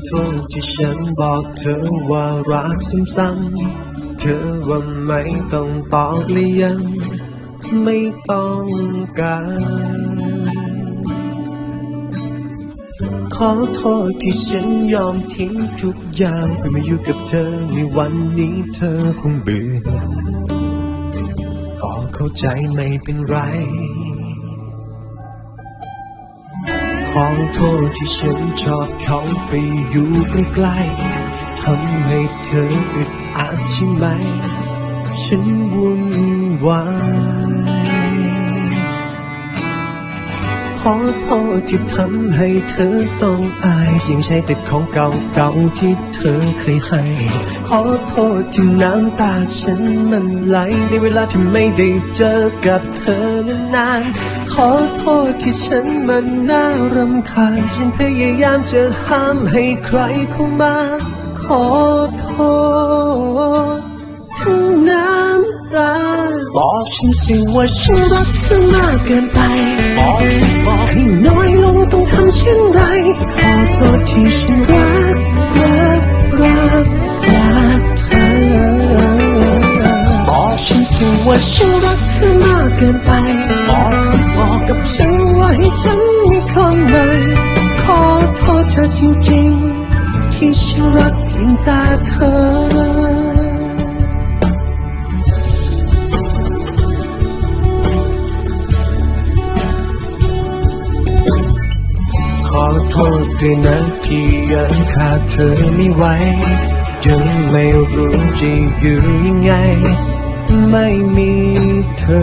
โทษที่ฉันบอกเธอว่ารักซ้ำๆเธอว่าไม่ต้องตอบหรือยังไม่ต้องการขอโทษที่ฉันยอมทิ้งทุกอย่างเพื่อมาอยู่กับเธอในวันนี้เธอคงเบื่อก็เข้าใจไม่เป็นไรขอโทษที่ฉันชอบเขาไปอยู่ใกล้ๆทำให้เธออึดอัดใช่ไหมฉันวุ่นวายขอโทษที่ทำให้เธอต้องอายยังใช้แต่ของเก่าๆที่เธอเคยให้ขอโทษที่น้ำตาฉันมันไหลในเวลาที่ไม่ได้เจอกับเธอนานๆขอโทษที่ฉันมันน่ารำคาญฉันพยายามจะห้ามให้ใครเข้ามาขอโทษทั้งน้ำตาบอกฉันสิว่าฉันรักเธอมากเกินไปบอกให้น้อยลงต้องทำเช่นไรขอโทษที่ฉันรักเธอบอกฉันสิว่าฉันรักเธอมากเกินไปบอกกับฉันว่าให้ฉันมีคนใหม่ขอโทษเธอจริงๆที่ฉันรักเพียงตาเธอขอโทษด้วยนะที่ยังขาดเธอไม่ไหวยังไม่รู้จะอยู่ยังไงไม่มีเธอ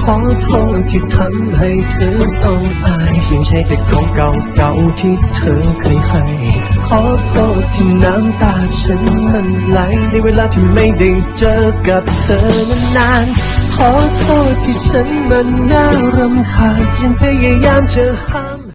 ขอโทษที่ทำให้เธอต้องอายยังใช้แต่ของเก่าๆที่เธอเคยให้ขอโทษที่น้ำตาฉันมันไหลในเวลาที่ไม่ได้เจอกับเธอนานๆขอโทษที่ฉันมันน่ารำคาญยังพยายามจะหา